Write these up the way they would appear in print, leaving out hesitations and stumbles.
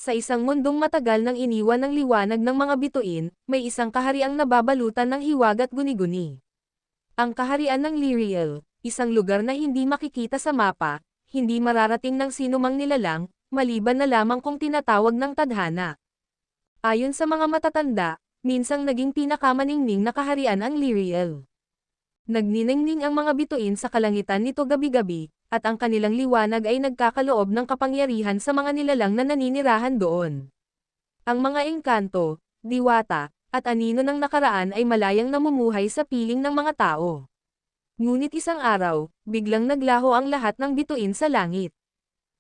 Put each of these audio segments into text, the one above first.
Sa isang mundong matagal nang iniwan ng liwanag ng mga bituin, may isang kahariang nababalutan ng hiwag at guni-guni. Ang kaharian ng Liriel, isang lugar na hindi makikita sa mapa, hindi mararating ng sinumang nilalang, maliban na lamang kung tinatawag ng tadhana. Ayon sa mga matatanda, minsang naging pinakamaningning na kaharian ang Liriel. Nagniningning ang mga bituin sa kalangitan nito gabi-gabi, at ang kanilang liwanag ay nagkakaloob ng kapangyarihan sa mga nilalang na naninirahan doon. Ang mga engkanto, diwata, at anino ng nakaraan ay malayang namumuhay sa piling ng mga tao. Ngunit isang araw, biglang naglaho ang lahat ng bituin sa langit.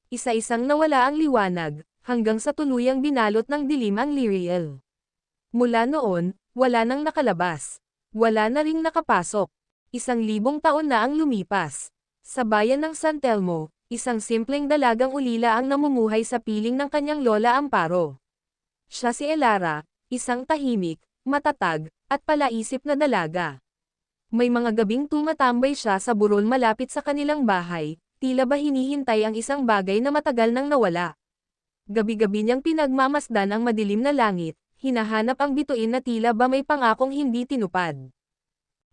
Isa-isang nawala ang liwanag, hanggang sa tuluyang binalot ng dilim ang Liriel. Mula noon, wala nang nakalabas. Wala na ring nakapasok. 1,000 taon na ang lumipas. Sa bayan ng San Telmo, isang simpleng dalagang ulila ang namumuhay sa piling ng kanyang lola Amparo. Siya si Elara, isang tahimik, matatag, at palaisip na dalaga. May mga gabing tumatambay siya sa burol malapit sa kanilang bahay, tila ba hinihintay ang isang bagay na matagal nang nawala. Gabi-gabi niyang pinagmamasdan ang madilim na langit, hinahanap ang bituin na tila ba may pangakong hindi tinupad.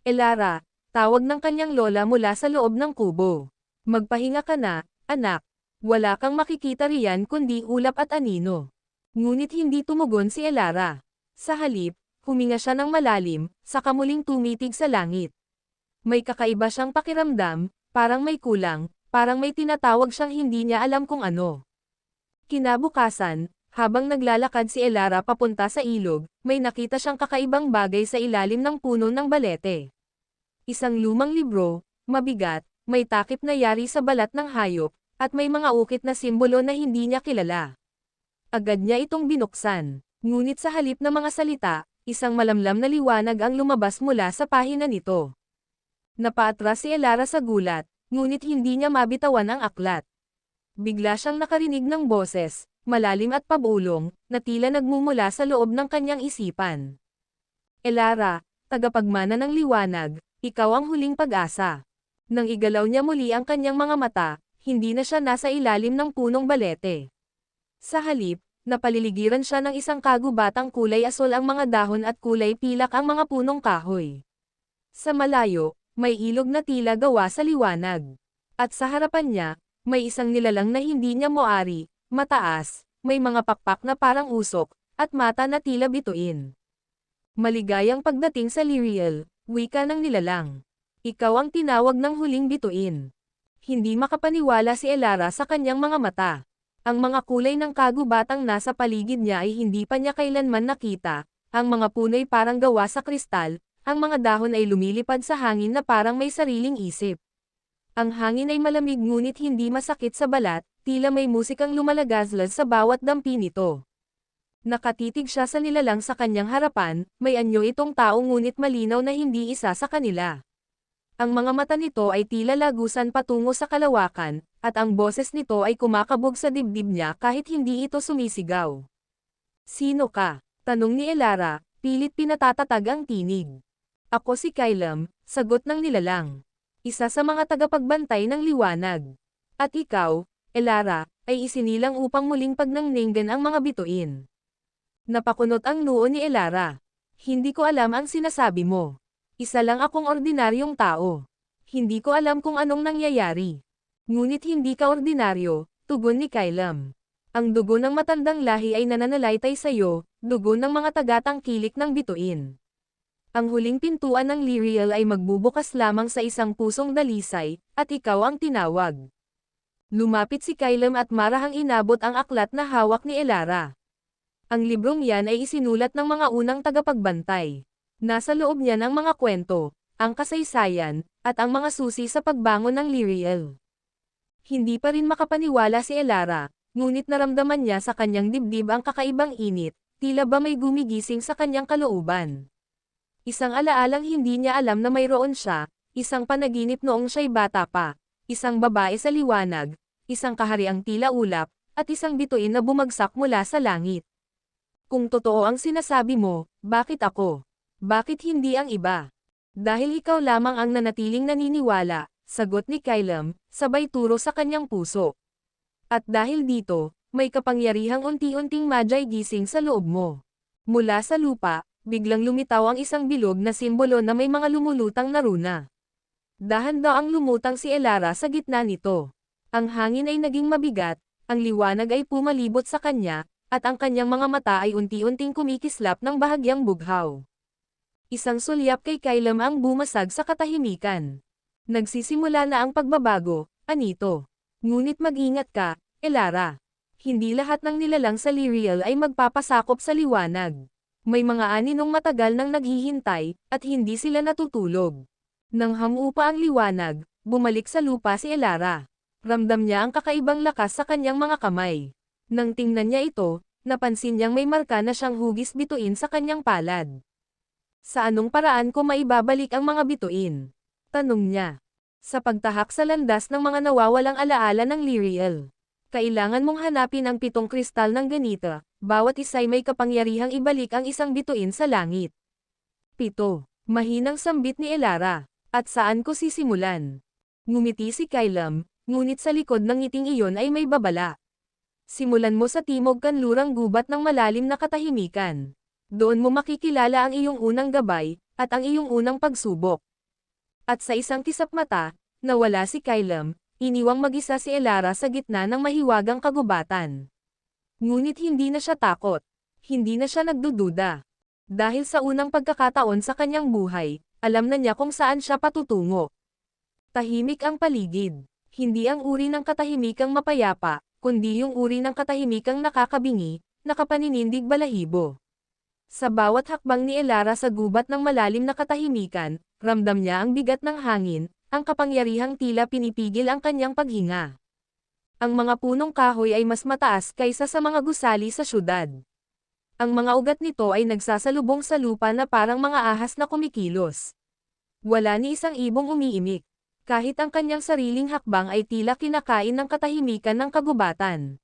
Elara, tawag ng kanyang lola mula sa loob ng kubo. Magpahinga ka na, anak. Wala kang makikita riyan kundi ulap at anino. Ngunit hindi tumugon si Elara. Sa halip, huminga siya ng malalim, saka muling tumitig sa langit. May kakaiba siyang pakiramdam, parang may kulang, parang may tinatawag siyang hindi niya alam kung ano. Kinabukasan, habang naglalakad si Elara papunta sa ilog, may nakita siyang kakaibang bagay sa ilalim ng puno ng balete. Isang lumang libro, mabigat, may takip na yari sa balat ng hayop, at may mga ukit na simbolo na hindi niya kilala. Agad niya itong binuksan, ngunit sa halip na mga salita, isang malamlam na liwanag ang lumabas mula sa pahina nito. Napaatras si Elara sa gulat, ngunit hindi niya mabitawan ang aklat. Bigla siyang nakarinig ng boses, malalim at pabulong, na tila nagmumula sa loob ng kanyang isipan. Elara, tagapagmana ng liwanag, ikaw ang huling pag-asa. Nang igalaw niya muli ang kanyang mga mata, hindi na siya nasa ilalim ng punong balete. Sa halip, napaliligiran siya ng isang kagubatang kulay asol ang mga dahon at kulay pilak ang mga punong kahoy. Sa malayo, may ilog na tila gawa sa liwanag. At sa harapan niya, may isang nilalang na hindi niya moari, mataas, may mga pakpak na parang usok, at mata na tila bituin. Maligayang pagdating sa Liriel, wika ng nilalang. Ikaw ang tinawag ng huling bituin. Hindi makapaniwala si Elara sa kanyang mga mata. Ang mga kulay ng kagubatang nasa paligid niya ay hindi pa niya kailanman nakita, ang mga puno'y parang gawa sa kristal, ang mga dahon ay lumilipad sa hangin na parang may sariling isip. Ang hangin ay malamig ngunit hindi masakit sa balat, tila may musikang lumalagazlas sa bawat dampi nito. Nakatitig siya sa nilalang sa kanyang harapan, may anyo itong tao ngunit malinaw na hindi isa sa kanila. Ang mga mata nito ay tila lagusan patungo sa kalawakan, at ang boses nito ay kumakabog sa dibdib niya kahit hindi ito sumisigaw. Sino ka? Tanong ni Elara, pilit pinatatatag ang tinig. Ako si Kailam, sagot ng nilalang. Isa sa mga tagapagbantay ng liwanag. At ikaw, Elara, ay isinilang upang muling pagnaninggan ang mga bituin. Napakunot ang noo ni Elara. Hindi ko alam ang sinasabi mo. Isa lang akong ordinaryong tao. Hindi ko alam kung anong nangyayari. Ngunit hindi ka ordinaryo, tugon ni Kailam. Ang dugo ng matandang lahi ay nananalaytay sa iyo, dugo ng mga tagatangkilik ng bituin. Ang huling pintuan ng Liriel ay magbubukas lamang sa isang pusong dalisay, at ikaw ang tinawag. Lumapit si Kailam at marahang inabot ang aklat na hawak ni Elara. Ang librong yan ay isinulat ng mga unang tagapagbantay. Nasa loob niya ng mga kwento, ang kasaysayan, at ang mga susi sa pagbangon ng Liriel. Hindi pa rin makapaniwala si Elara, ngunit naramdaman niya sa kanyang dibdib ang kakaibang init, tila ba may gumigising sa kanyang kalooban. Isang alaalang hindi niya alam na mayroon siya, isang panaginip noong siya'y bata pa, isang babae sa liwanag, isang kahariang tila ulap, at isang bituin na bumagsak mula sa langit. Kung totoo ang sinasabi mo, bakit ako? Bakit hindi ang iba? Dahil ikaw lamang ang nanatiling naniniwala, sagot ni Kailam, sabay turo sa kanyang puso. At dahil dito, may kapangyarihang unti-unting magi gising sa loob mo. Mula sa lupa, biglang lumitaw ang isang bilog na simbolo na may mga lumulutang na runa. Dahan-daang lumutang si Elara sa gitna nito. Ang hangin ay naging mabigat, ang liwanag ay pumalibot sa kanya, at ang kanyang mga mata ay unti-unting kumikislap ng bahagyang bughaw. Isang sulyap kay Kailam ang bumasag sa katahimikan. Nagsisimula na ang pagbabago, Anito. Ngunit mag-ingat ka, Elara. Hindi lahat ng nilalang sa Lyriel ay magpapasakop sa liwanag. May mga aninong matagal nang naghihintay, at hindi sila natutulog. Nang hamupa ang liwanag, bumalik sa lupa si Elara. Ramdam niya ang kakaibang lakas sa kanyang mga kamay. Nang tingnan niya ito, napansin niyang may marka na siyang hugis bituin sa kanyang palad. Sa anong paraan ko maibabalik ang mga bituin? Tanong niya. Sa pagtahak sa landas ng mga nawawalang alaala ng Lyriel. Kailangan mong hanapin ang 7 kristal ng ganita, bawat isa'y may kapangyarihang ibalik ang isang bituin sa langit. 7. Mahinang sambit ni Elara. At saan ko sisimulan? Ngumiti si Kailam, ngunit sa likod ng ngiting iyon ay may babala. Simulan mo sa timog kanlurang gubat ng malalim na katahimikan. Doon mo makikilala ang iyong unang gabay, at ang iyong unang pagsubok. At sa isang kisap mata, nawala si Kailam, iniwang mag-isa si Elara sa gitna ng mahiwagang kagubatan. Ngunit hindi na siya takot. Hindi na siya nagdududa. Dahil sa unang pagkakataon sa kanyang buhay, alam na niya kung saan siya patutungo. Tahimik ang paligid. Hindi ang uri ng katahimikang mapayapa, kundi yung uri ng katahimikang nakakabingi, nakapaninindig balahibo. Sa bawat hakbang ni Elara sa gubat ng malalim na katahimikan, ramdam niya ang bigat ng hangin, ang kapangyarihang tila pinipigil ang kanyang paghinga. Ang mga punong kahoy ay mas mataas kaysa sa mga gusali sa syudad. Ang mga ugat nito ay nagsasalubong sa lupa na parang mga ahas na kumikilos. Wala ni isang ibong umiimik. Kahit ang kanyang sariling hakbang ay tila kinakain ng katahimikan ng kagubatan.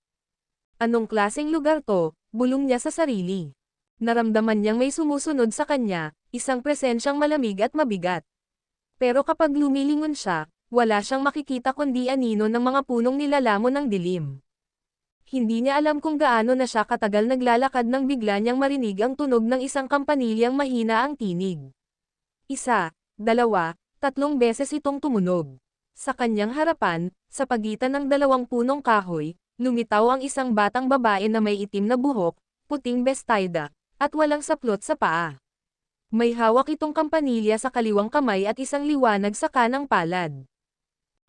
Anong klaseng lugar to? Bulong niya sa sarili. Naramdaman niyang may sumusunod sa kanya, isang presensyang malamig at mabigat. Pero kapag lumilingon siya, wala siyang makikita kundi anino ng mga punong nilalamon ng dilim. Hindi niya alam kung gaano na siya katagal naglalakad nang bigla niyang marinig ang tunog ng isang kampanilyang mahina ang tinig. 1, 2, 3 beses itong tumunog. Sa kanyang harapan, sa pagitan ng 2 punong kahoy, lumitaw ang isang batang babae na may itim na buhok, puting bestida, at walang saplot sa paa. May hawak itong kampanilya sa kaliwang kamay at isang liwanag sa kanang palad.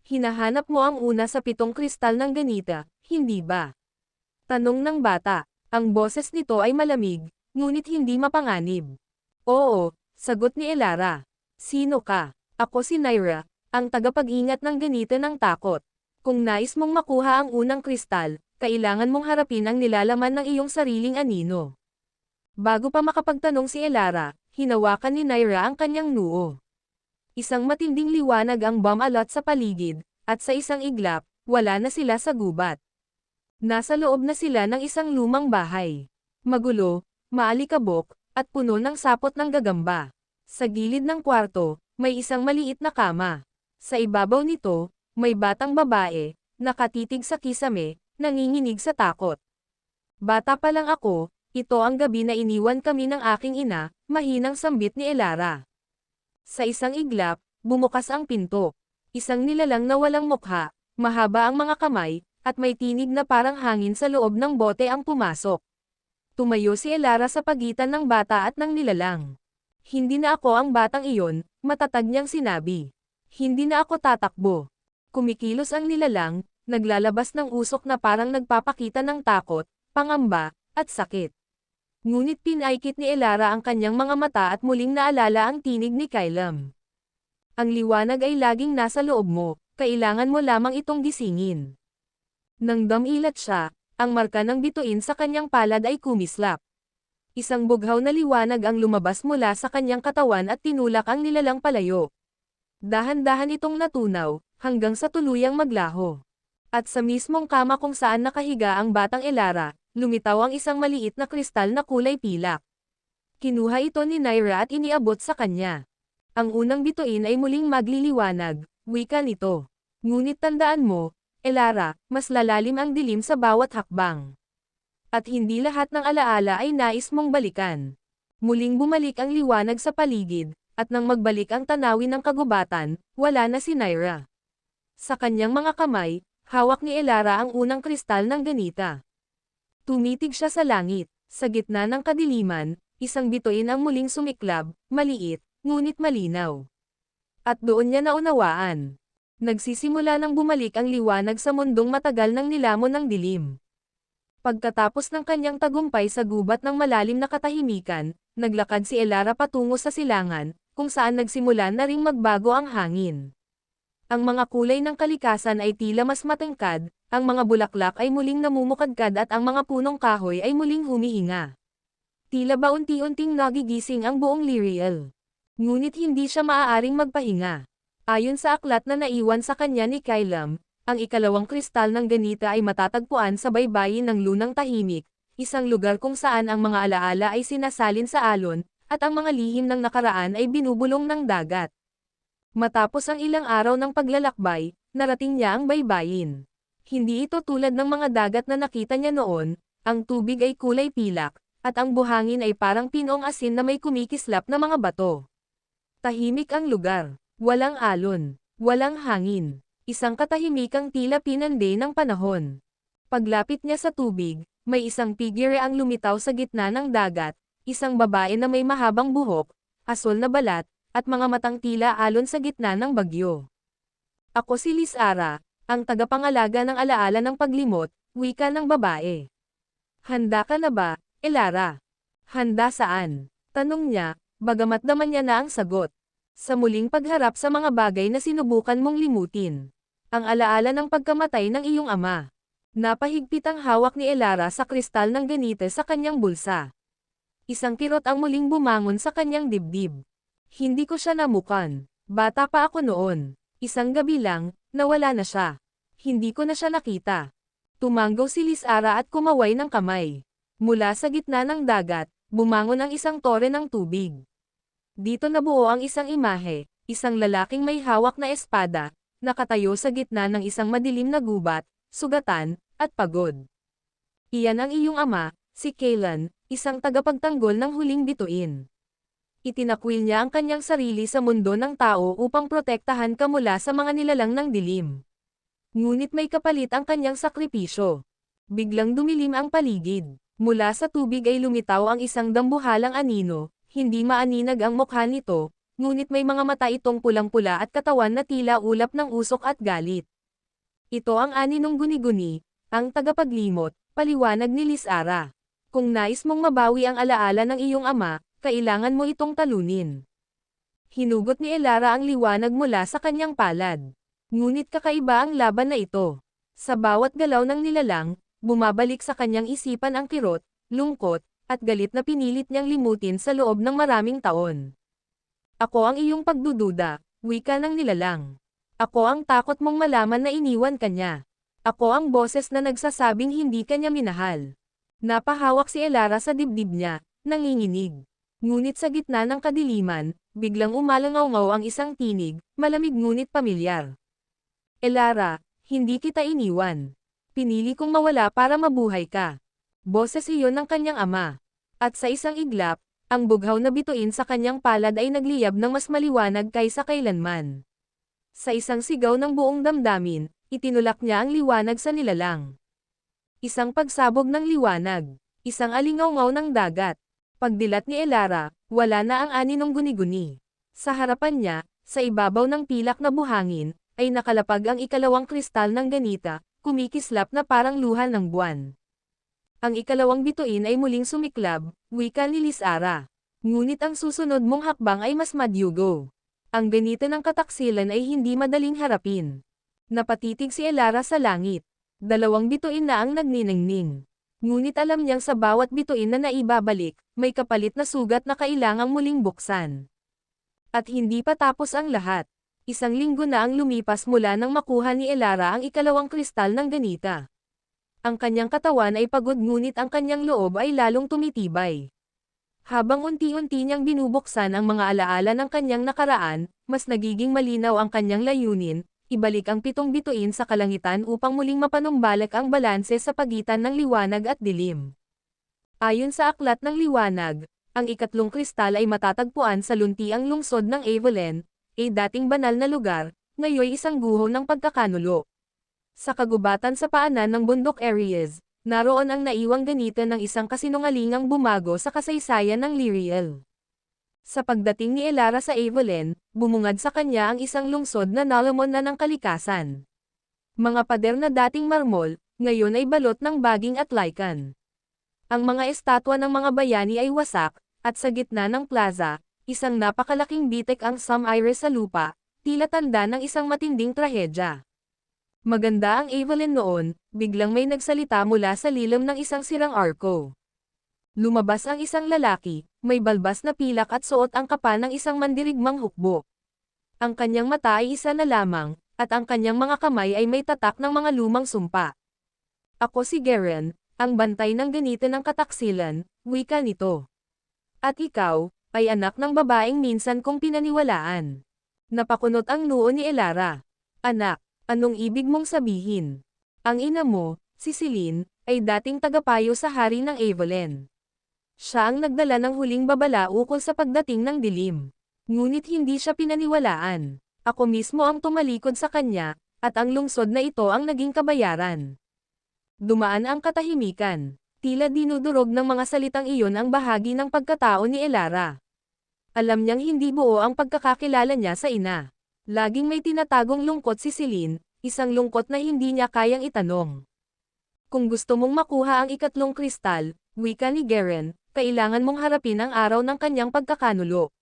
Hinahanap mo ang una sa 7 kristal ng ganita, hindi ba? Tanong ng bata. Ang boses nito ay malamig, ngunit hindi mapanganib. Oo, sagot ni Elara. Sino ka? Ako si Naira, ang tagapag-ingat ng ganita ng takot. Kung nais mong makuha ang unang kristal, kailangan mong harapin ang nilalaman ng iyong sariling anino. Bago pa makapagtanong si Elara, hinawakan ni Naira ang kanyang noo. Isang matinding liwanag ang bumalot sa paligid, at sa isang iglap, wala na sila sa gubat. Nasa loob na sila ng isang lumang bahay. Magulo, maalikabok, at puno ng sapot ng gagamba. Sa gilid ng kwarto, may isang maliit na kama. Sa ibabaw nito, may batang babae, nakatitig sa kisame, nanginginig sa takot. Bata pa lang ako, ito ang gabi na iniwan kami ng aking ina, mahinang sambit ni Elara. Sa isang iglap, bumukas ang pinto. Isang nilalang na walang mukha, mahaba ang mga kamay, at may tinig na parang hangin sa loob ng bote ang pumasok. Tumayo si Elara sa pagitan ng bata at ng nilalang. Hindi na ako ang batang iyon, matatag niyang sinabi. Hindi na ako tatakbo. Kumikilos ang nilalang, naglalabas ng usok na parang nagpapakita ng takot, pangamba, at sakit. Ngunit pinaikit ni Elara ang kanyang mga mata at muling naalala ang tinig ni Kailam. Ang liwanag ay laging nasa loob mo, kailangan mo lamang itong gisingin. Nang damilat siya, ang marka ng bituin sa kanyang palad ay kumislap. Isang bughaw na liwanag ang lumabas mula sa kanyang katawan at tinulak ang nilalang palayo. Dahan-dahan itong natunaw, hanggang sa tuluyang maglaho. At sa mismong kama kung saan nakahiga ang batang Elara, lumitaw ang isang maliit na kristal na kulay pilak. Kinuha ito ni Naira at iniabot sa kanya. Ang unang bituin ay muling magliliwanag, wika nito. Ngunit tandaan mo, Elara, mas lalalim ang dilim sa bawat hakbang. At hindi lahat ng alaala ay nais mong balikan. Muling bumalik ang liwanag sa paligid, at nang magbalik ang tanawin ng kagubatan, wala na si Naira. Sa kanyang mga kamay, hawak ni Elara ang unang kristal ng ganita. Tumitig siya sa langit, sa gitna ng kadiliman, isang bituin ang muling sumiklab, maliit, ngunit malinaw. At doon niya naunawaan. Nagsisimula nang bumalik ang liwanag sa mundong matagal nang nilamon ng dilim. Pagkatapos ng kanyang tagumpay sa gubat ng malalim na katahimikan, naglakad si Elara patungo sa silangan, kung saan nagsimula na ring magbago ang hangin. Ang mga kulay ng kalikasan ay tila mas matangkad, ang mga bulaklak ay muling namumukadkad at ang mga punong kahoy ay muling humihinga. Tila ba unti-unting nagigising ang buong Liriel. Ngunit hindi siya maaaring magpahinga. Ayon sa aklat na naiwan sa kanya ni Kailam, ang ikalawang kristal ng ganita ay matatagpuan sa baybayin ng lunang tahimik, isang lugar kung saan ang mga alaala ay sinasalin sa alon, at ang mga lihim ng nakaraan ay binubulong ng dagat. Matapos ang ilang araw ng paglalakbay, narating niya ang baybayin. Hindi ito tulad ng mga dagat na nakita niya noon, ang tubig ay kulay pilak, at ang buhangin ay parang pinong asin na may kumikislap na mga bato. Tahimik ang lugar, walang alon, walang hangin. Isang katahimikang tila pinande ng panahon. Paglapit niya sa tubig, may isang figure ang lumitaw sa gitna ng dagat, isang babae na may mahabang buhok, asol na balat, at mga matang tila alon sa gitna ng bagyo. Ako si Lisara, ang tagapangalaga ng alaala ng paglimot, wika ng babae. Handa ka na ba, Elara? Handa saan? Tanong niya, bagamat daman niya na ang sagot. Sa muling pagharap sa mga bagay na sinubukan mong limutin. Ang alaala ng pagkamatay ng iyong ama. Napahigpit ang hawak ni Elara sa kristal ng ganite sa kanyang bulsa. Isang kirot ang muling bumangon sa kanyang dibdib. Hindi ko siya namukan. Bata pa ako noon. Isang gabi lang, nawala na siya. Hindi ko na siya nakita. Tumanggaw si Lisara at kumaway ng kamay. Mula sa gitna ng dagat, bumangon ang isang tore ng tubig. Dito nabuo ang isang imahe, isang lalaking may hawak na espada, nakatayo sa gitna ng isang madilim na gubat, sugatan, at pagod. Iyan ang iyong ama, si Kailan, isang tagapagtanggol ng huling bituin. Itinakwil niya ang kanyang sarili sa mundo ng tao upang protektahan ka mula sa mga nilalang ng dilim. Ngunit may kapalit ang kanyang sakripisyo. Biglang dumilim ang paligid. Mula sa tubig ay lumitaw ang isang dambuhalang anino, hindi maaninag ang mukha nito, ngunit may mga mata itong pulang-pula at katawan na tila ulap ng usok at galit. Ito ang aninong guni-guni, ang tagapaglimot, paliwanag ni Lisara. Kung nais mong mabawi ang alaala ng iyong ama, kailangan mo itong talunin. Hinugot ni Elara ang liwanag mula sa kanyang palad. Ngunit kakaiba ang laban na ito. Sa bawat galaw ng nilalang, bumabalik sa kanyang isipan ang kirot, lungkot, at galit na pinilit niyang limutin sa loob ng maraming taon. Ako ang iyong pagdududa, wika ng nilalang. Ako ang takot mong malaman na iniwan ka niya. Ako ang boses na nagsasabing hindi ka niya minahal. Napahawak si Elara sa dibdib niya, nanginginig. Ngunit sa gitna ng kadiliman, biglang umalangaw-ngaw ang isang tinig, malamig ngunit pamilyar. Elara, hindi kita iniwan. Pinili kong mawala para mabuhay ka. Boses iyon ng kanyang ama. At sa isang iglap, ang bughaw na bituin sa kanyang palad ay nagliyab ng mas maliwanag kaysa kailanman. Sa isang sigaw ng buong damdamin, itinulak niya ang liwanag sa nilalang. Isang pagsabog ng liwanag. Isang alingaw-ngaw ng dagat. Pagdilat ni Elara, wala na ang aninong guni-guni. Sa harapan niya, sa ibabaw ng pilak na buhangin, ay nakalapag ang ikalawang kristal ng ganita, kumikislap na parang luha ng buwan. Ang ikalawang bituin ay muling sumiklab, wika ni Lisara. Ngunit ang susunod mong hakbang ay mas madyugo. Ang ganita ng kataksilan ay hindi madaling harapin. Napatitig si Elara sa langit. Dalawang bituin na ang nagniningning. Ngunit alam niyang sa bawat bituin na naibabalik, may kapalit na sugat na kailangang muling buksan. At hindi pa tapos ang lahat. Isang linggo na ang lumipas mula nang makuha ni Elara ang ikalawang kristal ng ganita. Ang kanyang katawan ay pagod ngunit ang kanyang loob ay lalong tumitibay. Habang unti-unti niyang binubuksan ang mga alaala ng kanyang nakaraan, mas nagiging malinaw ang kanyang layunin, ibalik ang 7 bituin sa kalangitan upang muling mapanumbalik ang balanse sa pagitan ng liwanag at dilim. Ayon sa aklat ng liwanag, ang ikatlong kristal ay matatagpuan sa luntiang lungsod ng Avallen, ay dating banal na lugar, ngayon isang guho ng pagkakanulo. Sa kagubatan sa paanan ng bundok Aries, naroon ang naiwang ganita ng isang kasinungalingang bumago sa kasaysayan ng Lyriel. Sa pagdating ni Elara sa Avallen, bumungad sa kanya ang isang lungsod na nalamon na ng kalikasan. Mga pader na dating marmol, ngayon ay balot ng baging at lichen. Ang mga estatwa ng mga bayani ay wasak, at sa gitna ng plaza, isang napakalaking bitek ang Sam-Iris sa lupa, tila tanda ng isang matinding trahedya. Maganda ang Avallen noon, biglang may nagsalita mula sa lilim ng isang sirang arko. Lumabas ang isang lalaki, may balbas na pilak at suot ang kapal ng isang mandirigmang hukbo. Ang kanyang mata ay isa na lamang, at ang kanyang mga kamay ay may tatak ng mga lumang sumpa. Ako si Garen, ang bantay ng ganito ng kataksilan, wika nito. At ikaw, ay anak ng babaeng minsan kong pinaniwalaan. Napakunot ang noo ni Elara. Anak, anong ibig mong sabihin? Ang ina mo, si Celine, ay dating tagapayo sa hari ng Avallen. Siya ang nagdala ng huling babala ukol sa pagdating ng dilim. Ngunit hindi siya pinaniwalaan. Ako mismo ang tumalikod sa kanya, at ang lungsod na ito ang naging kabayaran. Dumaan ang katahimikan. Tila dinudurog ng mga salitang iyon ang bahagi ng pagkatao ni Elara. Alam niyang hindi buo ang pagkakakilala niya sa ina. Laging may tinatagong lungkot si Celine, isang lungkot na hindi niya kayang itanong. Kung gusto mong makuha ang ikatlong kristal, wika ni Garen, kailangan mong harapin ang araw ng kanyang pagkakanulo.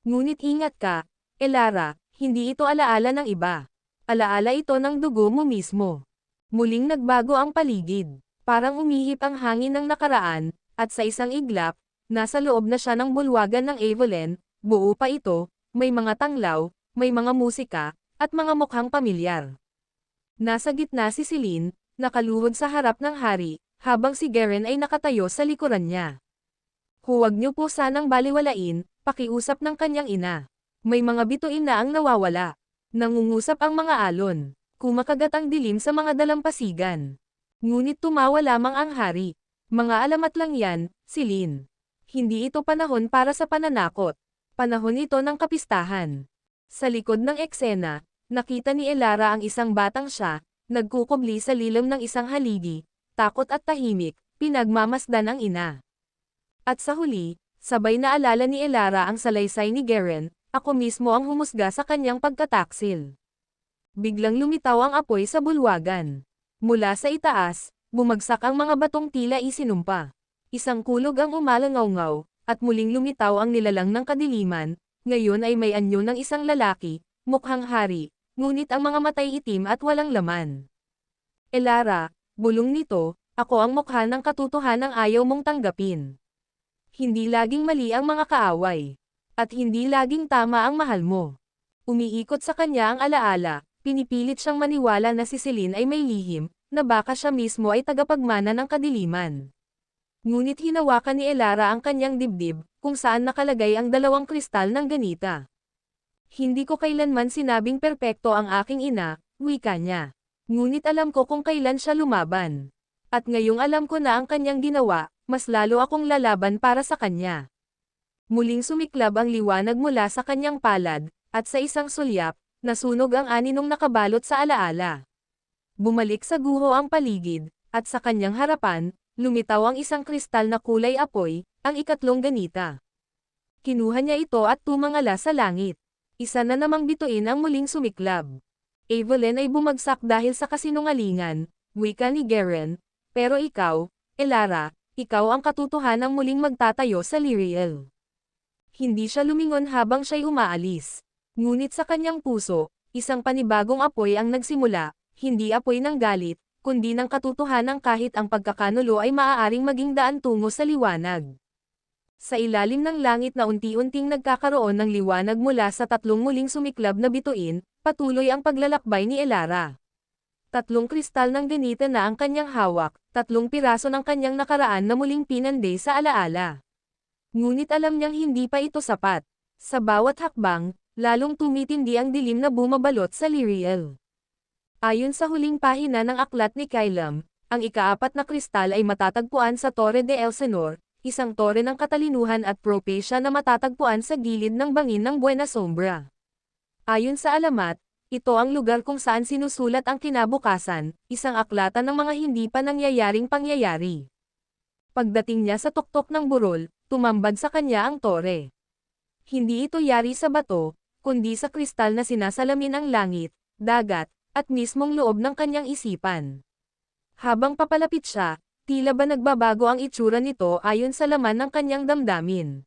Ngunit ingat ka, Elara, hindi ito alaala ng iba. Alaala ito ng dugo mo mismo. Muling nagbago ang paligid. Parang umihip ang hangin ng nakaraan, at sa isang iglap, nasa loob na siya ng bulwagan ng Avallen, buo pa ito, may mga tanglaw, may mga musika, at mga mukhang pamilyar. Nasa gitna si Celine, nakaluhod sa harap ng hari, habang si Garen ay nakatayo sa likuran niya. Huwag niyo po sanang baliwalain, pakiusap ng kanyang ina. May mga bituin na ang nawawala. Nangungusap ang mga alon. Kumakagat ang dilim sa mga dalampasigan. Ngunit tumawa lamang ang hari. Mga alamat lang yan, Celine. Hindi ito panahon para sa pananakot. Panahon ito ng kapistahan. Sa likod ng eksena, nakita ni Elara ang isang batang siya, nagkukubli sa lilim ng isang haligi, takot at tahimik, pinagmamasdan ang ina. At sa huli, sabay na alala ni Elara ang salaysay ni Garen, ako mismo ang humusga sa kanyang pagkataksil. Biglang lumitaw ang apoy sa bulwagan. Mula sa itaas, bumagsak ang mga batong tila isinumpa. Isang kulog ang umalangaw-ngaw, at muling lumitaw ang nilalang ng kadiliman, ngayon ay may anyo ng isang lalaki, mukhang hari, ngunit ang mga matay itim at walang laman. Elara, bulong nito, ako ang mukha ng katotohanang ayaw mong tanggapin. Hindi laging mali ang mga kaaway. At hindi laging tama ang mahal mo. Umiikot sa kanya ang alaala, pinipilit siyang maniwala na si Celine ay may lihim, na baka siya mismo ay tagapagmana ng kadiliman. Ngunit hinawakan ni Elara ang kanyang dibdib, kung saan nakalagay ang 2 kristal ng ganita. Hindi ko kailanman sinabing perpekto ang aking ina, wika niya. Ngunit alam ko kung kailan siya lumaban. At ngayong alam ko na ang kanyang ginawa, mas lalo akong lalaban para sa kanya. Muling sumiklab ang liwanag mula sa kanyang palad, at sa isang sulyap, nasunog ang aninong nakabalot sa alaala. Bumalik sa guho ang paligid, at sa kanyang harapan, lumitaw ang isang kristal na kulay apoy, ang ikatlong ganita. Kinuha niya ito at tumangala sa langit. Isa na namang bituin ang muling sumiklab. Avallen ay bumagsak dahil sa kasinungalingan, wika ni Garen, pero ikaw, Elara, ikaw ang katotohanang muling magtatayo sa Lyriel. Hindi siya lumingon habang siya'y umaalis. Ngunit sa kanyang puso, isang panibagong apoy ang nagsimula, hindi apoy ng galit, kundi ng katotohanan kahit ang pagkakanulo ay maaaring maging daan tungo sa liwanag. Sa ilalim ng langit na unti-unting nagkakaroon ng liwanag mula sa 3 muling sumiklab na bituin, patuloy ang paglalakbay ni Elara. 3 kristal ng ganita na ang kanyang hawak, 3 piraso ng kanyang nakaraan na muling pinanday sa alaala. Ngunit alam niyang hindi pa ito sapat. Sa bawat hakbang, lalong tumitindi ang dilim na bumabalot sa Lyriel. Ayon sa huling pahina ng aklat ni Kailam, ang ika-4 na kristal ay matatagpuan sa Torre de Elsinore, isang tore ng katalinuhan at propesya na matatagpuan sa gilid ng bangin ng Buena Sombra. Ayon sa alamat, ito ang lugar kung saan sinusulat ang kinabukasan, isang aklatan ng mga hindi pa nangyayaring pangyayari. Pagdating niya sa tuktok ng burol, tumambad sa kanya ang tore. Hindi ito yari sa bato, kundi sa kristal na sinasalamin ang langit, dagat, at mismong loob ng kanyang isipan. Habang papalapit siya, tila ba nagbabago ang itsura nito ayon sa laman ng kanyang damdamin.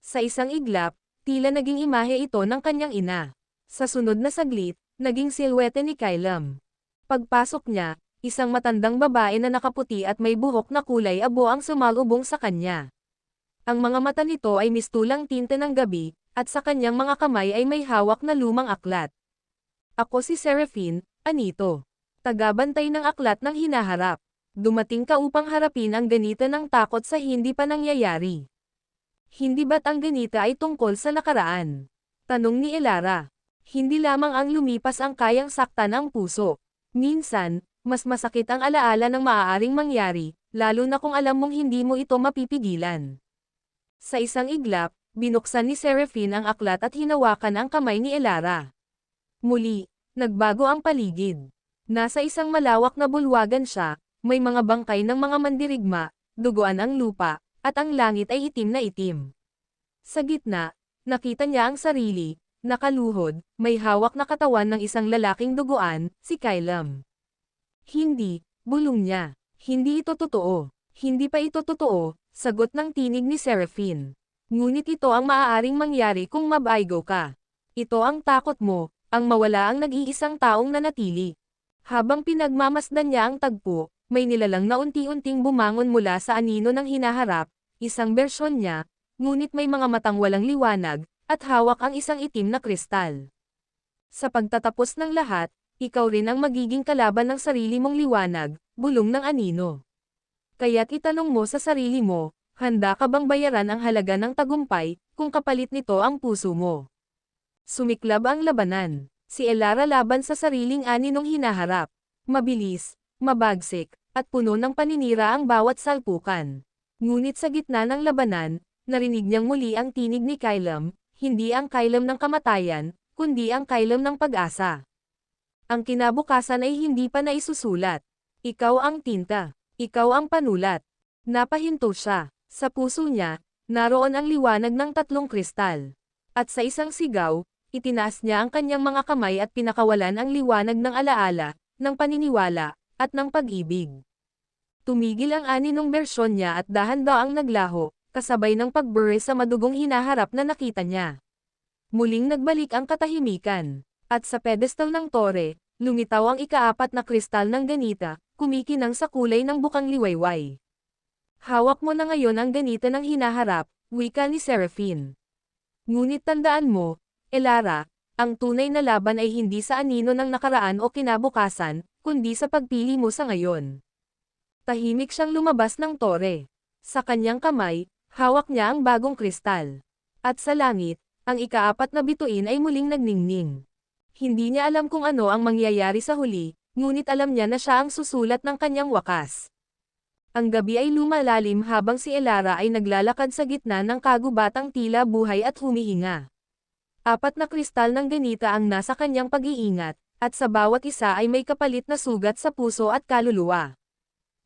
Sa isang iglap, tila naging imahe ito ng kanyang ina. Sa sunod na saglit, naging silwete ni Kailam. Pagpasok niya, isang matandang babae na nakaputi at may buhok na kulay abo ang sumalubong sa kanya. Ang mga mata nito ay mistulang tinte ng gabi, at sa kanyang mga kamay ay may hawak na lumang aklat. Ako si Seraphine, Anito. Tagabantay ng aklat ng hinaharap. Dumating ka upang harapin ang ganita ng takot sa hindi pa nangyayari. Hindi ba't ang ganita ay tungkol sa nakaraan? Tanong ni Elara. Hindi lamang ang lumipas ang kayang saktan ang puso. Minsan, mas masakit ang alaala ng maaaring mangyari, lalo na kung alam mong hindi mo ito mapipigilan. Sa isang iglap, binuksan ni Seraphine ang aklat at hinawakan ang kamay ni Elara. Muli, nagbago ang paligid. Nasa isang malawak na bulwagan siya, may mga bangkay ng mga mandirigma, duguan ang lupa, at ang langit ay itim na itim. Sa gitna, nakita niya ang sarili, nakaluhod, may hawak na katawan ng isang lalaking duguan, si Kailam. Hindi, bulong niya. Hindi ito totoo. Hindi pa ito totoo, sagot ng tinig ni Seraphine. Ngunit ito ang maaaring mangyari kung mabaigo ka. Ito ang takot mo, ang mawala ang nag-iisang taong nanatili. Habang pinagmamasdan niya ang tagpo, may nilalang na unti-unting bumangon mula sa anino ng hinaharap, isang bersyon niya, ngunit may mga matang walang liwanag, at hawak ang isang itim na kristal. Sa pagtatapos ng lahat, ikaw rin ang magiging kalaban ng sarili mong liwanag, bulong ng anino. Kaya't itanong mo sa sarili mo, handa ka bang bayaran ang halaga ng tagumpay, kung kapalit nito ang puso mo? Sumiklab ang labanan. Si Elara laban sa sariling aninong hinaharap. Mabilis, mabagsik, at puno ng paninira ang bawat salpukan. Ngunit sa gitna ng labanan, narinig niyang muli ang tinig ni Kailam, hindi ang Kailam ng kamatayan, kundi ang Kailam ng pag-asa. Ang kinabukasan ay hindi pa naisusulat. Ikaw ang tinta. Ikaw ang panulat. Napahinto siya. Sa puso niya, naroon ang liwanag ng 3 kristal. At sa isang sigaw, itinaas niya ang kanyang mga kamay at pinakawalan ang liwanag ng alaala, ng paniniwala, at ng pag-ibig. Tumigil ang aninong bersyon niya at dahan-daang naglaho, kasabay ng pagbure sa madugong hinaharap na nakita niya. Muling nagbalik ang katahimikan. At sa pedestal ng tore, lumitaw ang ika-4 na kristal ng ganita, kumikinang sa kulay ng bukang liwayway. Hawak mo na ngayon ang ganita ng hinaharap, wika ni Seraphine. Ngunit tandaan mo, Elara, ang tunay na laban ay hindi sa anino ng nakaraan o kinabukasan, kundi sa pagpili mo sa ngayon. Tahimik siyang lumabas ng tore. Sa kanyang kamay, hawak niya ang bagong kristal. At sa langit, ang ika-4 na bituin ay muling nagningning. Hindi niya alam kung ano ang mangyayari sa huli, ngunit alam niya na siya ang susulat ng kanyang wakas. Ang gabi ay lumalalim habang si Elara ay naglalakad sa gitna ng kagubatang tila buhay at humihinga. 4 na kristal ng ganita ang nasa kanyang pag-iingat, at sa bawat isa ay may kapalit na sugat sa puso at kaluluwa.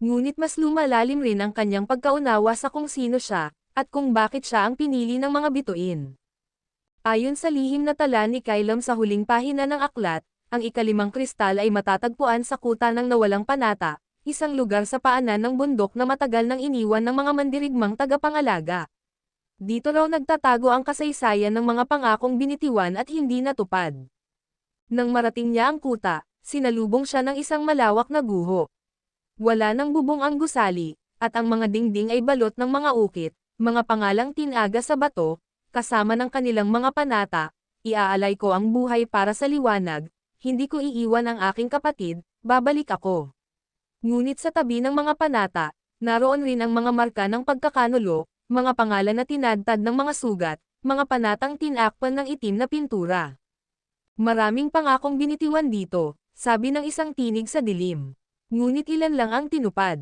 Ngunit mas lumalalim rin ang kanyang pagkaunawa sa kung sino siya, at kung bakit siya ang pinili ng mga bituin. Ayon sa lihim na tala ni Kailam sa huling pahina ng aklat, ang ika-5 kristal ay matatagpuan sa kuta ng nawalang panata, isang lugar sa paanan ng bundok na matagal nang iniwan ng mga mandirigmang tagapangalaga. Dito raw nagtatago ang kasaysayan ng mga pangakong binitiwan at hindi natupad. Nang marating niya ang kuta, sinalubong siya ng isang malawak na guho. Wala nang bubong ang gusali, at ang mga dingding ay balot ng mga ukit, mga pangalang tinaga sa bato, kasama ng kanilang mga panata, iaalay ko ang buhay para sa liwanag, hindi ko iiwan ang aking kapatid, babalik ako. Ngunit sa tabi ng mga panata, naroon rin ang mga marka ng pagkakanulo, mga pangalan na tinadtad ng mga sugat, mga panatang tinakpan ng itim na pintura. Maraming pangakong binitiwan dito, sabi ng isang tinig sa dilim. Ngunit ilan lang ang tinupad.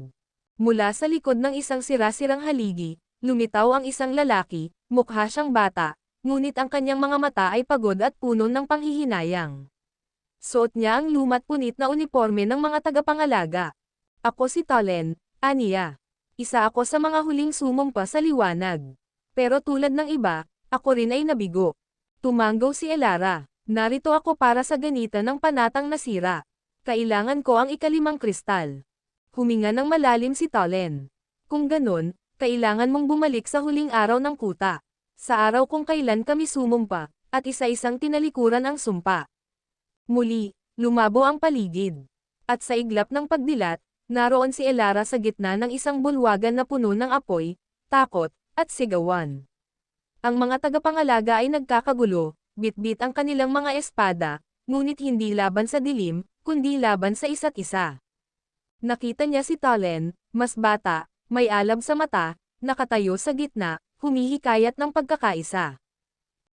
Mula sa likod ng isang sira-sirang haligi, lumitaw ang isang lalaki, mukha siyang bata, ngunit ang kanyang mga mata ay pagod at puno ng panghihinayang. Suot niya ang luma't punit na uniforme ng mga tagapangalaga. Ako si Talen, aniya. Isa ako sa mga huling sumumpa sa liwanag. Pero tulad ng iba, ako rin ay nabigo. Tumanggaw si Elara. Narito ako para sa ganita ng panatang nasira. Kailangan ko ang ikalimang kristal. Huminga ng malalim si Talen. Kung ganun, kailangan mong bumalik sa huling araw ng kuta. Sa araw kung kailan kami sumumpa, at isa-isang tinalikuran ang sumpa. Muli, lumabo ang paligid. At sa iglap ng pagdilat, naroon si Elara sa gitna ng isang bulwagan na puno ng apoy, takot, at sigawan. Ang mga tagapangalaga ay nagkakagulo, bit-bit ang kanilang mga espada, ngunit hindi laban sa dilim, kundi laban sa isa't isa. Nakita niya si Talen, mas bata, may alab sa mata, nakatayo sa gitna, humihikayat ng pagkakaisa.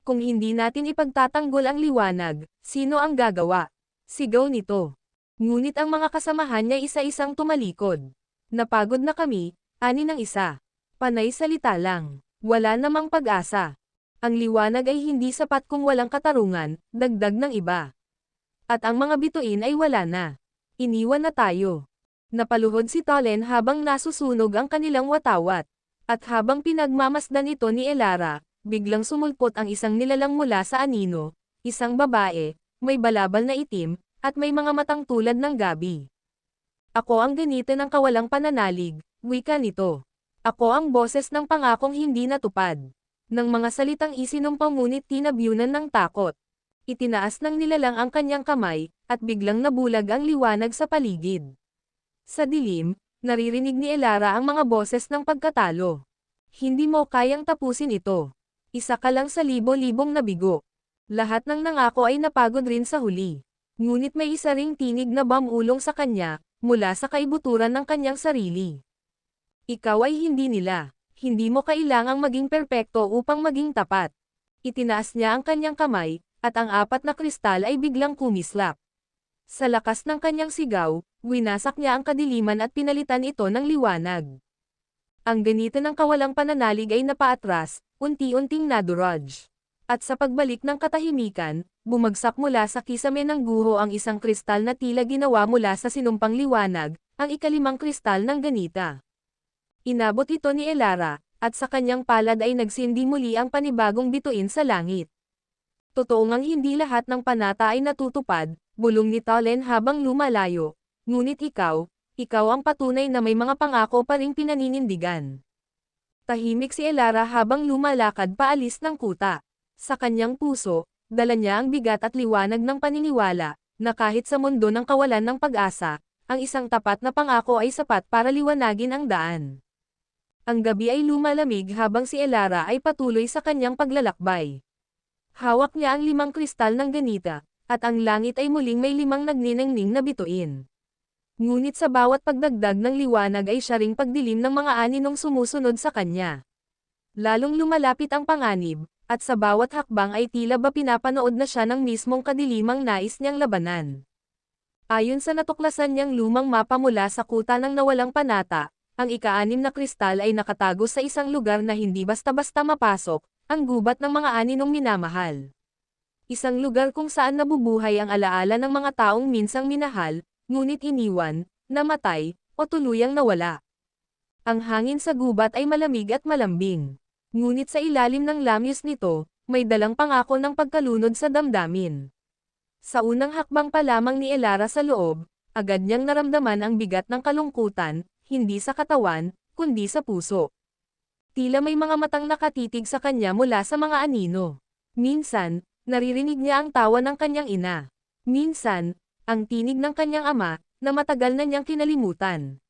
Kung hindi natin ipagtatanggol ang liwanag, sino ang gagawa? Sigaw nito. Ngunit ang mga kasamahan niya isa-isang tumalikod. Napagod na kami, ani ng isa. Panay salita lang. Wala namang pag-asa. Ang liwanag ay hindi sapat kung walang katarungan, dagdag ng iba. At ang mga bituin ay wala na. Iniwan na tayo. Napaluhod si Talen habang nasusunog ang kanilang watawat. At habang pinagmamasdan ito ni Elara, biglang sumulpot ang isang nilalang mula sa anino, isang babae, may balabal na itim, at may mga matang tulad ng gabi. Ako ang ganito ng kawalang pananalig, wika nito. Ako ang boses ng pangakong hindi natupad. Ng mga salitang isinumpang ngunit tinabyunan ng takot. Itinaas ng nilalang ang kanyang kamay, at biglang nabulag ang liwanag sa paligid. Sa dilim, naririnig ni Elara ang mga boses ng pagkatalo. Hindi mo kayang tapusin ito. Isa ka lang sa libo-libong nabigo. Lahat ng nangako ay napagod rin sa huli. Ngunit may isa ring tinig na bumulong sa kanya, mula sa kaibuturan ng kanyang sarili. Ikaw ay hindi nila. Hindi mo kailangang maging perpekto upang maging tapat. Itinaas niya ang kanyang kamay, at ang apat na kristal ay biglang kumislap. Sa lakas ng kanyang sigaw, winasak niya ang kadiliman at pinalitan ito ng liwanag. Ang ganito ng kawalang pananalig ay napaatras, unti-unting nadurog. At sa pagbalik ng katahimikan, bumagsak mula sa kisame ng guho ang isang kristal na tila ginawa mula sa sinumpang liwanag, ang ikalimang kristal ng ganita. Inabot ito ni Elara, at sa kanyang palad ay nagsindi muli ang panibagong bituin sa langit. Totoo ngang hindi lahat ng panata ay natutupad, bulong ni Talen habang lumalayo. Ngunit ikaw ang patunay na may mga pangako pa ring pinaninindigan. Tahimik si Elara habang lumalakad paalis ng kuta. Sa kanyang puso, dala niya ang bigat at liwanag ng paniniwala, na kahit sa mundo ng kawalan ng pag-asa, ang isang tapat na pangako ay sapat para liwanagin ang daan. Ang gabi ay lumalamig habang si Elara ay patuloy sa kanyang paglalakbay. Hawak niya ang 5 kristal ng ganita, at ang langit ay muling may 5 nagniningning na bituin. Ngunit sa bawat pagdagdag ng liwanag ay siya ring pagdilim ng mga aninong sumusunod sa kanya. Lalong lumalapit ang panganib, at sa bawat hakbang ay tila ba pinapanood na siya ng mismong kadilimang nais niyang labanan. Ayon sa natuklasan niyang lumang mapa mula sa kuta ng nawalang panata, ang ika-6 na kristal ay nakatago sa isang lugar na hindi basta-basta mapasok, ang gubat ng mga aninong minamahal. Isang lugar kung saan nabubuhay ang alaala ng mga taong minsang minahal, ngunit iniwan, namatay, o tuluyang nawala. Ang hangin sa gubat ay malamig at malambing. Ngunit sa ilalim ng lamyos nito, may dalang pangako ng pagkalunod sa damdamin. Sa unang hakbang pa lamang ni Elara sa loob, agad niyang naramdaman ang bigat ng kalungkutan, hindi sa katawan, kundi sa puso. Tila may mga matang nakatitig sa kanya mula sa mga anino. Minsan, naririnig niya ang tawa ng kanyang ina. Minsan, ang tinig ng kanyang ama, na matagal na niyang kinalimutan.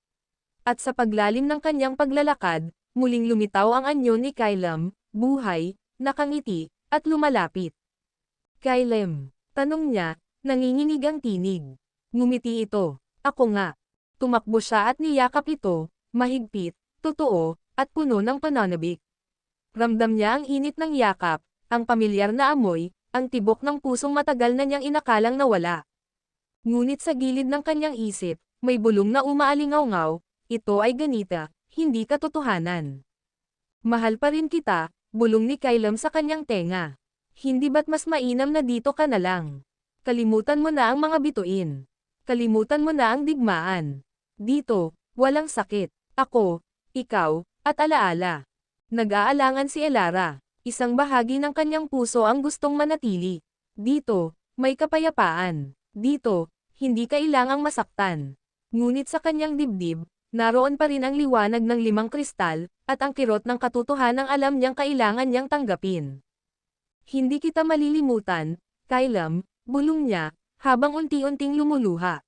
At sa paglalim ng kanyang paglalakad, muling lumitaw ang anyo ni Kylem, buhay, nakangiti, at lumalapit. Kylem, tanong niya, nanginginig ang tinig. Ngumiti ito. Ako nga. Tumakbo siya at niyakap ito, mahigpit, totoo, at puno ng pananabik. Ramdam niya ang init ng yakap, ang pamilyar na amoy, ang tibok ng pusong matagal na niyang inakalang nawala. Ngunit sa gilid ng kanyang isip, may bulong na umaalingaw-ngaw, ito ay ganita, hindi katotohanan. Mahal pa rin kita, bulong ni Kailam sa kanyang tenga. Hindi ba't mas mainam na dito ka na lang? Kalimutan mo na ang mga bituin. Kalimutan mo na ang digmaan. Dito, walang sakit. Ako, ikaw, at alaala. Nag-aalangan si Elara. Isang bahagi ng kanyang puso ang gustong manatili. Dito, may kapayapaan. Dito, hindi kailangang masaktan. Ngunit sa kanyang dibdib, naroon pa rin ang liwanag ng 5 kristal, at ang kirot ng katotohanang alam niyang kailangan niyang tanggapin. Hindi kita malilimutan, Kailam, bulong niya, habang unti-unting lumuluha.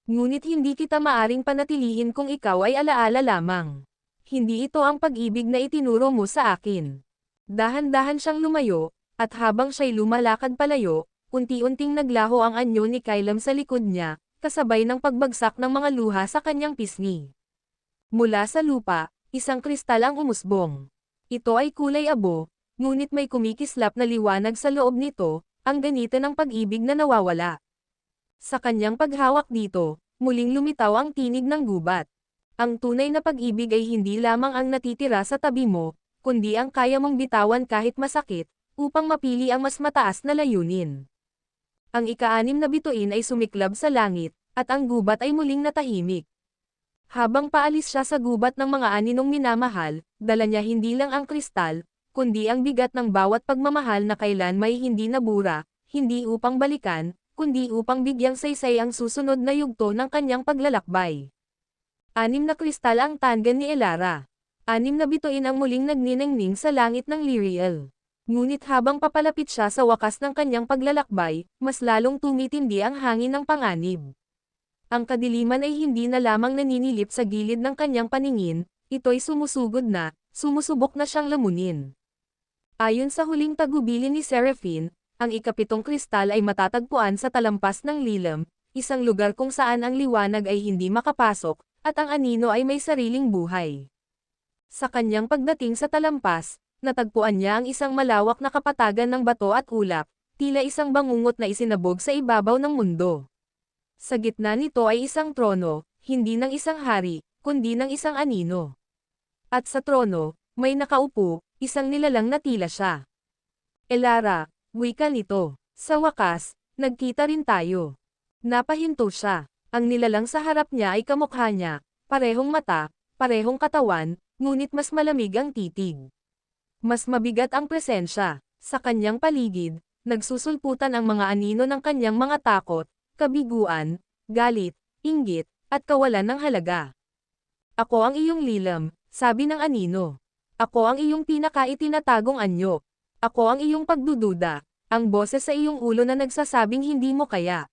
Ngunit hindi kita maaring panatilihin kung ikaw ay alaala lamang. Hindi ito ang pag-ibig na itinuro mo sa akin. Dahan-dahan siyang lumayo, at habang siya'y lumalakad palayo, unti-unting naglaho ang anyo ni Kailam sa likod niya, kasabay ng pagbagsak ng mga luha sa kanyang pisngi. Mula sa lupa, isang kristal ang umusbong. Ito ay kulay abo, ngunit may kumikislap na liwanag sa loob nito, ang ganita ng pag-ibig na nawawala. Sa kanyang paghawak dito, muling lumitaw ang tinig ng gubat. Ang tunay na pag-ibig ay hindi lamang ang natitira sa tabi mo, kundi ang kaya mong bitawan kahit masakit, upang mapili ang mas mataas na layunin. Ang ika-6 na bituin ay sumiklab sa langit, at ang gubat ay muling natahimik. Habang paalis siya sa gubat ng mga aninong minamahal, dala niya hindi lang ang kristal, kundi ang bigat ng bawat pagmamahal na kailan may hindi nabura, hindi upang balikan, kundi upang bigyang saysay ang susunod na yugto ng kanyang paglalakbay. 6 na kristal ang tangan ni Elara. 6 na bituin ang muling nagniningning sa langit ng Lyriel. Ngunit habang papalapit siya sa wakas ng kanyang paglalakbay, mas lalong tumitindi ang hangin ng panganib. Ang kadiliman ay hindi na lamang naninilip sa gilid ng kanyang paningin, ito'y sumusugod na, sumusubok na siyang lamunin. Ayon sa huling tagubilin ni Seraphine, ang ika-7 kristal ay matatagpuan sa talampas ng lilam, isang lugar kung saan ang liwanag ay hindi makapasok, at ang anino ay may sariling buhay. Sa kanyang pagdating sa talampas, natagpuan niya ang isang malawak na kapatagan ng bato at ulap, tila isang bangungot na isinabog sa ibabaw ng mundo. Sa gitna nito ay isang trono, hindi ng isang hari, kundi ng isang anino. At sa trono, may nakaupo, isang nilalang na tila siya. Elara, wika nito. Sa wakas, nagkita rin tayo. Napahinto siya. Ang nilalang sa harap niya ay kamukha niya, parehong mata, parehong katawan, ngunit mas malamig ang titig. Mas mabigat ang presensya. Sa kanyang paligid, nagsusulputan ang mga anino ng kanyang mga takot, kabiguan, galit, inggit, at kawalan ng halaga. Ako ang iyong lilam, sabi ng anino. Ako ang iyong pinakaitinatagong anyo. Ako ang iyong pagdududa, ang boses sa iyong ulo na nagsasabing hindi mo kaya.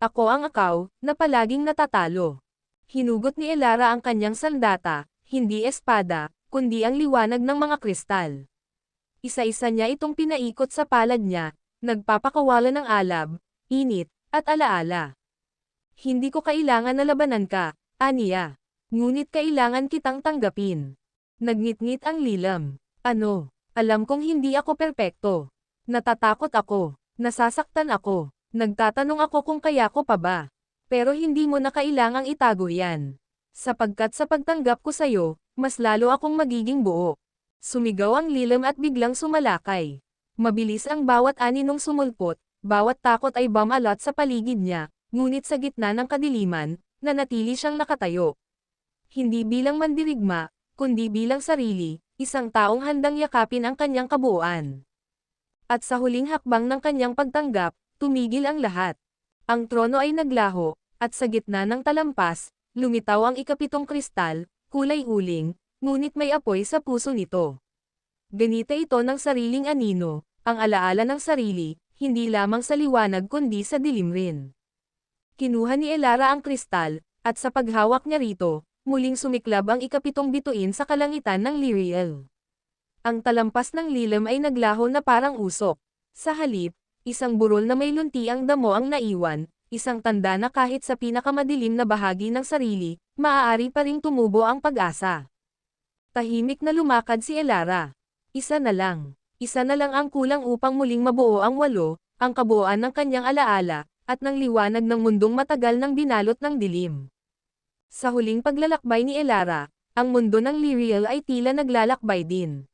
Ako ang akaw, na palaging natatalo. Hinugot ni Elara ang kanyang sandata, hindi espada, kundi ang liwanag ng mga kristal. Isa-isa niya itong pinaikot sa palad niya, nagpapakawala ng alab, init, at alaala. Hindi ko kailangan na labanan ka, aniya. Ngunit kailangan kitang tanggapin. Nagngit-ngit ang lilam. Ano? Alam kong hindi ako perpekto. Natatakot ako. Nasasaktan ako. Nagtatanong ako kung kaya ko pa ba. Pero hindi mo na kailangang itago yan. Sapagkat sa pagtanggap ko sa'yo, mas lalo akong magiging buo. Sumigaw ang lilam at biglang sumalakay. Mabilis ang bawat aninong sumulpot, bawat takot ay bumalot sa paligid niya, ngunit sa gitna ng kadiliman, nanatili siyang nakatayo. Hindi bilang mandirigma, kundi bilang sarili, isang taong handang yakapin ang kanyang kabuuan. At sa huling hakbang ng kanyang pagtanggap, tumigil ang lahat. Ang trono ay naglaho, at sa gitna ng talampas, lumitaw ang ika-7 kristal, kulay uling, ngunit may apoy sa puso nito. Ganita ito ng sariling anino, ang alaala ng sarili, hindi lamang sa liwanag kundi sa dilim rin. Kinuha ni Elara ang kristal, at sa paghawak niya rito, muling sumiklab ang ika-7 bituin sa kalangitan ng Lyriel. Ang talampas ng lilam ay naglaho na parang usok. Sa halip, isang burol na may lunti ang damo ang naiwan, isang tanda na kahit sa pinakamadilim na bahagi ng sarili, maaari pa ring tumubo ang pag-asa. Tahimik na lumakad si Elara. Isa na lang. Isa na lang ang kulang upang muling mabuo ang 8, ang kabuuan ng kanyang alaala, at ng liwanag ng mundong matagal nang binalot ng dilim. Sa huling paglalakbay ni Elara, ang mundo ng Liriel ay tila naglalakbay din.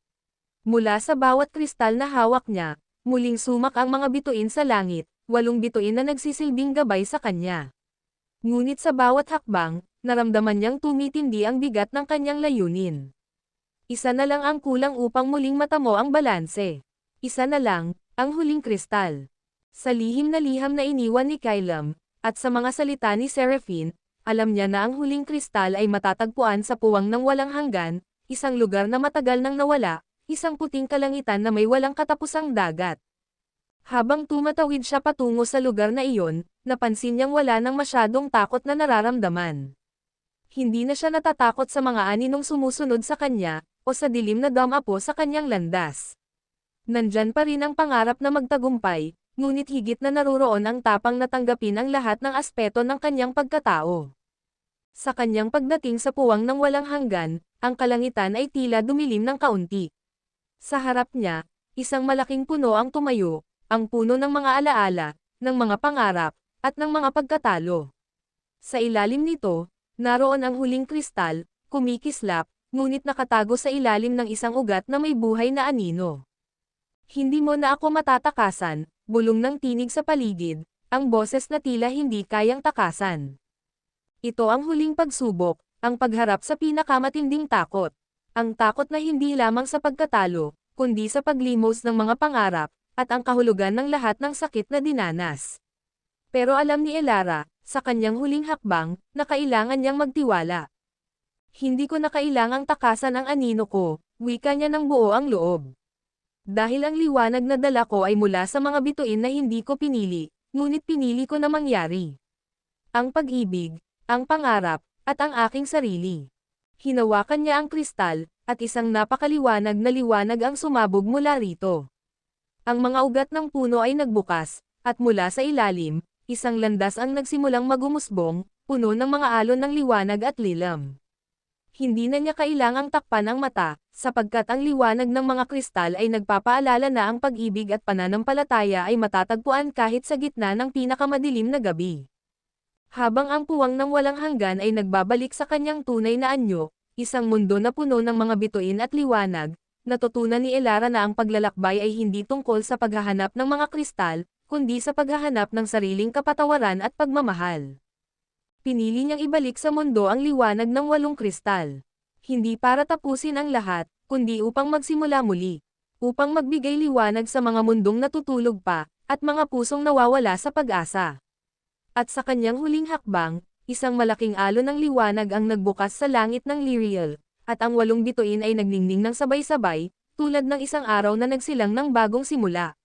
Mula sa bawat kristal na hawak niya, muling sumak ang mga bituin sa langit, 8 bituin na nagsisilbing gabay sa kanya. Ngunit sa bawat hakbang, naramdaman niyang tumitindi ang bigat ng kanyang layunin. Isa na lang ang kulang upang muling matamo ang balanse. Isa na lang, ang huling kristal. Sa lihim na iniwan ni Kailam, at sa mga salita ni Seraphine, alam niya na ang huling kristal ay matatagpuan sa puwang ng walang hanggan, isang lugar na matagal nang nawala, isang puting kalangitan na may walang katapusang dagat. Habang tumatawid siya patungo sa lugar na iyon, napansin niyang wala nang masyadong takot na nararamdaman. Hindi na siya natatakot sa mga aninong sumusunod sa kanya, o sa dilim na damapo sa kanyang landas. Nandyan pa rin ang pangarap na magtagumpay, ngunit higit na naroroon ang tapang na tanggapin ang lahat ng aspeto ng kanyang pagkatao. Sa kanyang pagdating sa puwang ng walang hanggan, ang kalangitan ay tila dumilim ng kaunti. Sa harap niya, isang malaking puno ang tumayo, ang puno ng mga alaala, ng mga pangarap, at ng mga pagkatalo. Sa ilalim nito, naroon ang huling kristal, kumikislap, ngunit nakatago sa ilalim ng isang ugat na may buhay na anino. Hindi mo na ako matatakasan, bulong ng tinig sa paligid, ang boses na tila hindi kayang takasan. Ito ang huling pagsubok, ang pagharap sa pinakamatinding takot. Ang takot na hindi lamang sa pagkatalo, kundi sa paglimos ng mga pangarap, at ang kahulugan ng lahat ng sakit na dinanas. Pero alam ni Elara, sa kanyang huling hakbang, na kailangan niyang magtiwala. Hindi ko na kailangang takasan ang anino ko, wika niya ng buo ang loob. Dahil ang liwanag na dala ko ay mula sa mga bituin na hindi ko pinili, ngunit pinili ko na mangyari. Ang pag-ibig, ang pangarap, at ang aking sarili. Hinawakan niya ang kristal, at isang napakaliwanag na liwanag ang sumabog mula rito. Ang mga ugat ng puno ay nagbukas, at mula sa ilalim, isang landas ang nagsimulang magumusbong, puno ng mga alon ng liwanag at lilam. Hindi na niya kailangang takpan ang mata, sapagkat ang liwanag ng mga kristal ay nagpapaalala na ang pag-ibig at pananampalataya ay matatagpuan kahit sa gitna ng pinakamadilim na gabi. Habang ang puwang ng walang hanggan ay nagbabalik sa kanyang tunay na anyo, isang mundo na puno ng mga bituin at liwanag, natutunan ni Elara na ang paglalakbay ay hindi tungkol sa paghahanap ng mga kristal, kundi sa paghahanap ng sariling kapatawaran at pagmamahal. Pinili niyang ibalik sa mundo ang liwanag ng 8 kristal. Hindi para tapusin ang lahat, kundi upang magsimula muli. Upang magbigay liwanag sa mga mundong natutulog pa, at mga pusong nawawala sa pag-asa. At sa kanyang huling hakbang, isang malaking alon ng liwanag ang nagbukas sa langit ng Liriel, at ang 8 bituin ay nagningning ng sabay-sabay, tulad ng isang araw na nagsilang ng bagong simula.